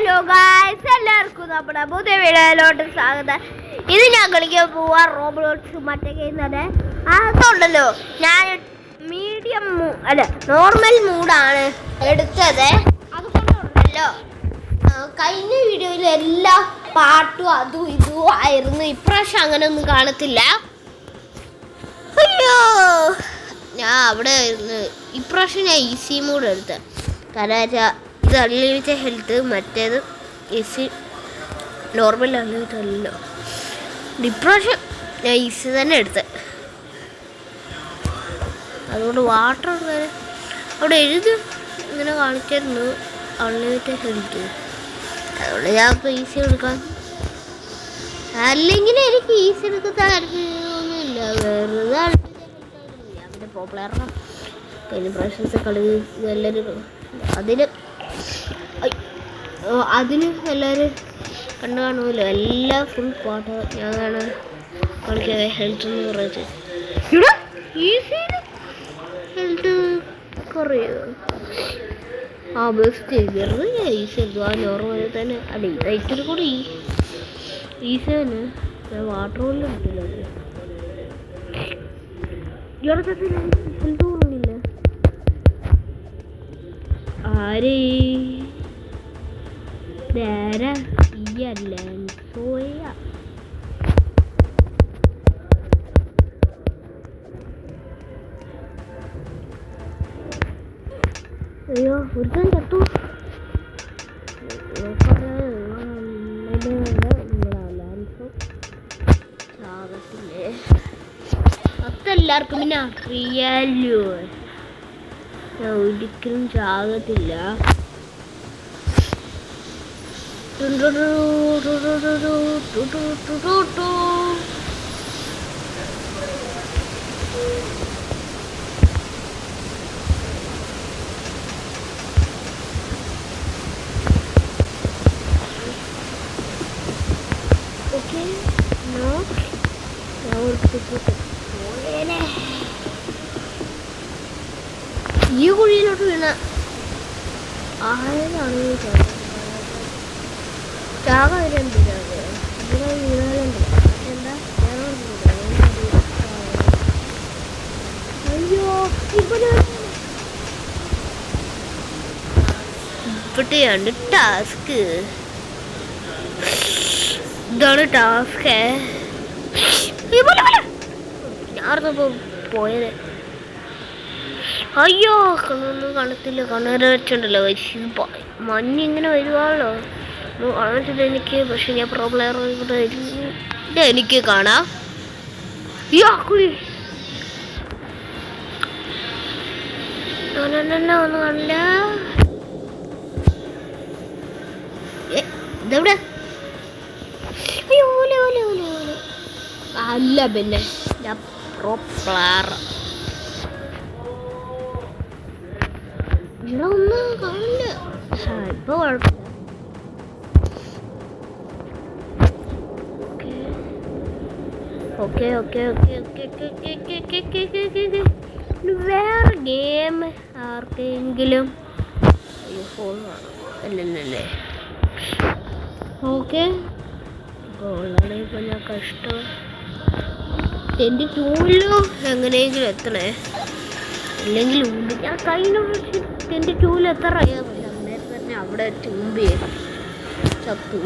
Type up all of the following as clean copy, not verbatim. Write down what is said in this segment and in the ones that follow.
Hello guys, എല്ലാവർക്കും നമ്മുടെ പുതിയ വീഡിയോയിലോട്ട് സ്വാഗതം. ഇത് ഞാൻ കളിക്കാൻ പോവാ റോബ്ലോക്സ് മറ്റേ ചെയ്യുന്നത്. അതുണ്ടല്ലോ, ഞാൻ മീഡിയം നോർമൽ മൂഡാണ് എടുത്തത്. അതുകൊണ്ടുണ്ടല്ലോ കഴിഞ്ഞ വീഡിയോയിൽ എല്ലാ പാട്ടും അതും ഇതും ആയിരുന്നു. ഇപ്രാവശ്യം അങ്ങനെ ഒന്നും കാണത്തില്ല. അയ്യോ, ഞാൻ അവിടെ ഇപ്രാവശ്യം ഞാൻ ഈസി മൂഡ് എടുത്തത്. കാരണം ഇത് അൺലിമിറ്റഡ് ഹെൽത്ത്, മറ്റേത് ഈസി നോർമൽ അൺലിമിറ്റഡ് അല്ലല്ലോ. ഇപ്രാവശ്യം ഞാൻ ഈസി തന്നെ എടുത്തത്. അതുകൊണ്ട് വാട്ടർ അവിടെ എഴുതി ഇങ്ങനെ കാണിക്കായിരുന്നു അൺലിമിറ്റഡ് ഹെൽത്ത്. അതുകൊണ്ട് ഞാൻ ഇപ്പോൾ ഈസി എടുക്കാം. അല്ലെങ്കിൽ എനിക്ക് ഈസി എടുക്കാൻ താല്പര്യമൊന്നുമില്ല. വെറുതെ ഞാൻ പോപ്പുലറാണ്. കഴിഞ്ഞ പ്രാവശ്യത്തെ കളി എല്ലാവരും അതിന് എല്ലാവരും കണ്ടു കാണുമല്ലോ. എല്ലാം ഫുൾ പാട്ട് ഞാൻ കാണാൻ കളിക്കാൻ ഹെൽത്ത് എന്ന് പറയുന്നത്. ഈസി ഹെൽത്ത് കുറയോ ബെസ്റ്റ് വെറുതെ ഞാൻ ഈസി എടുത്തു. ആ നോർമൽ തന്നെ അല്ല, ഇതായിട്ടൊരു കൂടി ഈസി തന്നെ. ഞാൻ വാട്ടർ പോലും എടുത്തില്ല. ഹെൽത്ത് കുറവില്ല. ആരേ നേരെ ഈയല്ല സോയ. അയ്യോ, ഒരുത്തൻ ചത്തു. ചാകത്തില്ലേ അതെല്ലാവർക്കും പിന്നെ അറിയാലോ. ഞാൻ ഒരിക്കലും ചാകത്തില്ല. ഓക്കെ, ഈ കുഴിയിലോട്ട് വീണ ആരാണ് ചാക വരുന്നുണ്ട്. ഇവിടെ വീണാലുണ്ട്. എന്താ അയ്യോ, ഇവിടെയാണ് ടാസ്ക്. ഇതാണ് ടാസ്ക്. ഞാനിപ്പോ പോയത്. അയ്യോ, കണ്ണൊന്നും കാണത്തില്ല. കണ്ണര വെച്ചിട്ടുണ്ടല്ലോ. മഞ്ഞിങ്ങനെ വരുവാണല്ലോ. കാണത്തില്ല എനിക്ക്. പക്ഷെ ഞാൻ പ്രോ പ്ലെയർ എനിക്ക് കാണാം. ഒന്നും കാണില്ല. ഇതെവിടെ? അല്ല, പിന്നെ ഞാൻ പ്രോ പ്ലെയർ. ഇവിടെ ഒന്നും കാണില്ല. ഇപ്പൊ കുഴപ്പമില്ല. ഓക്കെ ഓക്കെ ഓക്കെ ഓക്കെ വേറെ ഗെയിം ആർക്കെങ്കിലും ഫോൺ വേണം അല്ലല്ലേ? ഓക്കെ, ഉള്ളതാണ്. ഇപ്പം ഞാൻ കഷ്ടം 22 എങ്ങനെയെങ്കിലും എത്തണേ. ഇല്ലെങ്കിൽ ഞാൻ കഴിഞ്ഞ 22 എത്തറിയാൻ പറ്റില്ല. അന്നേരം തന്നെ അവിടെ ചൂമ്പി ചത്തു.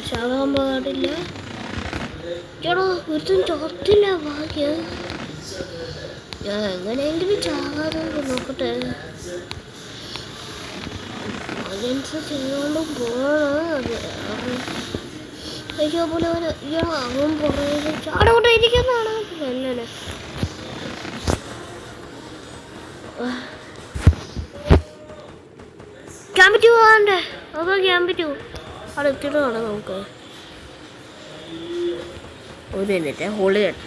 ചാകാൻ പാടില്ല. ചേട്ടാ, ഒരുത്തും ചത്തില്ല. ഭാഗ്യം. ഞാൻ എങ്ങനെയെങ്കിലും ചാകാതെ നോക്കട്ടെ. ചെയ്തോണ്ടും പോകണം. അയ്യോ പോലെ അവൻ പുറകെ ചാടോട്ട് ഇരിക്കുന്നതാണ്. അല്ലല്ലേ, ക്യാമ്പ് പോകാണ്ടേ? അപ്പൊ ക്യാമ്പ് അവിടെ എത്തിയിട്ട് വേണം നമുക്ക്. ഒരു മിനിറ്റ് ഹോൾഡ് ചെയ്യണം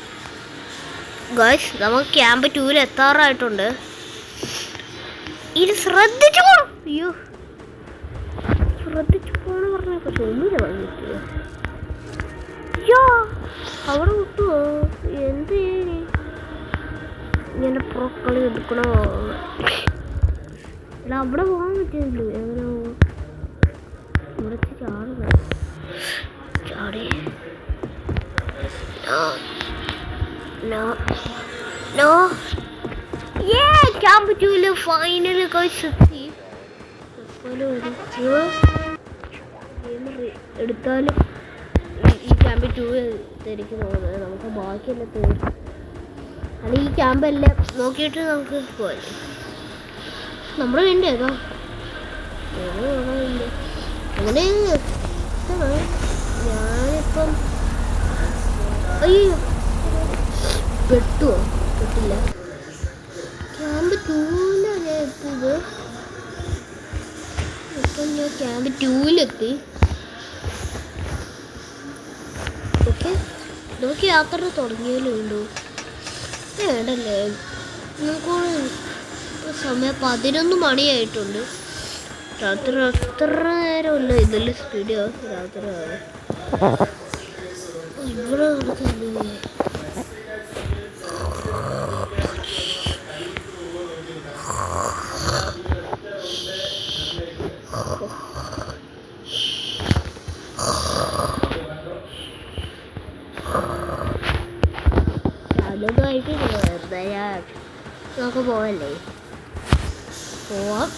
ഗായ്സ്. നമുക്ക് ക്യാമ്പ് 2 എത്താറായിട്ടുണ്ട്. ഇത് ശ്രദ്ധിച്ചു പോകണം. അയ്യോ, ശ്രദ്ധിച്ചു പോകണം പറഞ്ഞപ്പോ ഒന്നുമില്ല പറഞ്ഞിട്ട്. അയ്യോ, അവിടെ കിട്ടുമോ? എന്ത് ഇങ്ങനെ പ്രോ കളി എടുക്കണോ? അവിടെ പോകാൻ പറ്റില്ലല്ലോ. എങ്ങനെ നോ നോ ക്യാമ്പ് 2 ഫൈനൽ എത്തി. എടുത്താലും ഈ ക്യാമ്പ് 2 എനിക്ക് തോന്നുന്നത് നമുക്ക് ബാക്കിയെല്ലാം തീർക്കും. അല്ലെങ്കിൽ ഈ ക്യാമ്പെല്ലാം നോക്കിയിട്ട് നമുക്ക് പോയി നമ്മുടെ വേണ്ടേ ഏതാ അങ്ങനെ ഞാനിപ്പം അയ്യോ പെട്ടില്ല. ക്യാമ്പ് 2 ഞാൻ എത്തിയത്. ഇപ്പം ഞാൻ ക്യാമ്പ് 2 ഓക്കെ. നമുക്ക് യാത്ര തുടങ്ങിയാലും ഉണ്ടോ വേണ്ടല്ലേ? നമുക്ക് സമയം 11 മണിയായിട്ടുണ്ട്. രാത്രി അത്ര നേരമല്ല ഇതിൽ സ്പീഡ് രാത്രി ഇവിടെ നടക്കുന്നില്ലേ? അതൊന്നായിട്ട് നമുക്ക് പോവല്ലേ? പോവാം.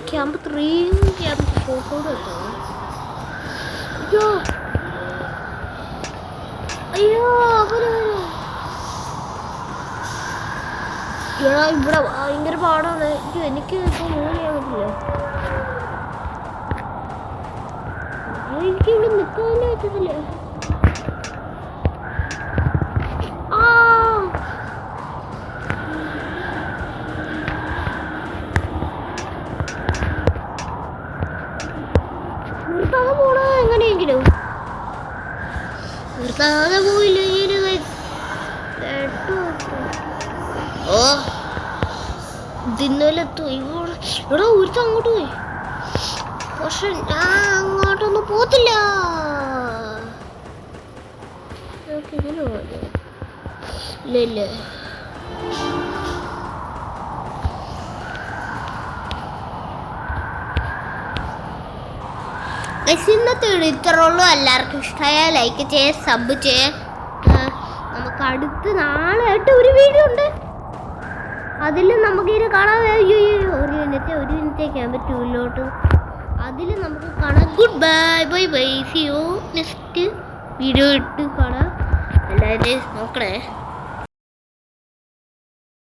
ക്യാമ്പ് 3 ക്യാമ്പ് 4 എത്താം. അയ്യോ ഇവിടെ ഭയങ്കര പാടാണ്. എനിക്ക് ഇപ്പൊ മൂവ് ചെയ്യാൻ പറ്റില്ല. എനിക്ക് ഇവിടെ നിൽക്കാനേ പറ്റത്തില്ല. നിർത്താതെ പോണ എങ്ങനെയെങ്കിലും നിർത്താതെ പോയില്ല. ഓ ദിന്നലെത്തും. ഇവിടെ ഒരുത്ത അങ്ങോട്ട് പോയി. പക്ഷെ ഞാൻ അങ്ങോട്ടൊന്നും പോത്തില്ല. ഇങ്ങനെ പോയത് ഇല്ല. ഇന്നത്തെ ഇത്രയുള്ളൂ. എല്ലാവർക്കും ഇഷ്ടമായ ലൈക്ക് ചെയ്യേ, സബ് ചെയ്യേ. നമുക്ക് അടുത്ത് നാളെ ആയിട്ട് ഒരു വീഡിയോ ഉണ്ട്. അതിൽ നമുക്കിത് കാണാൻ ഒരു മിനിറ്റ് ക്യാമ്പ് 2 അതിൽ നമുക്ക് കാണാം. Good bye. C you next video ഇട്ട് കാണാം. എല്ലാവരും നോക്കണേ.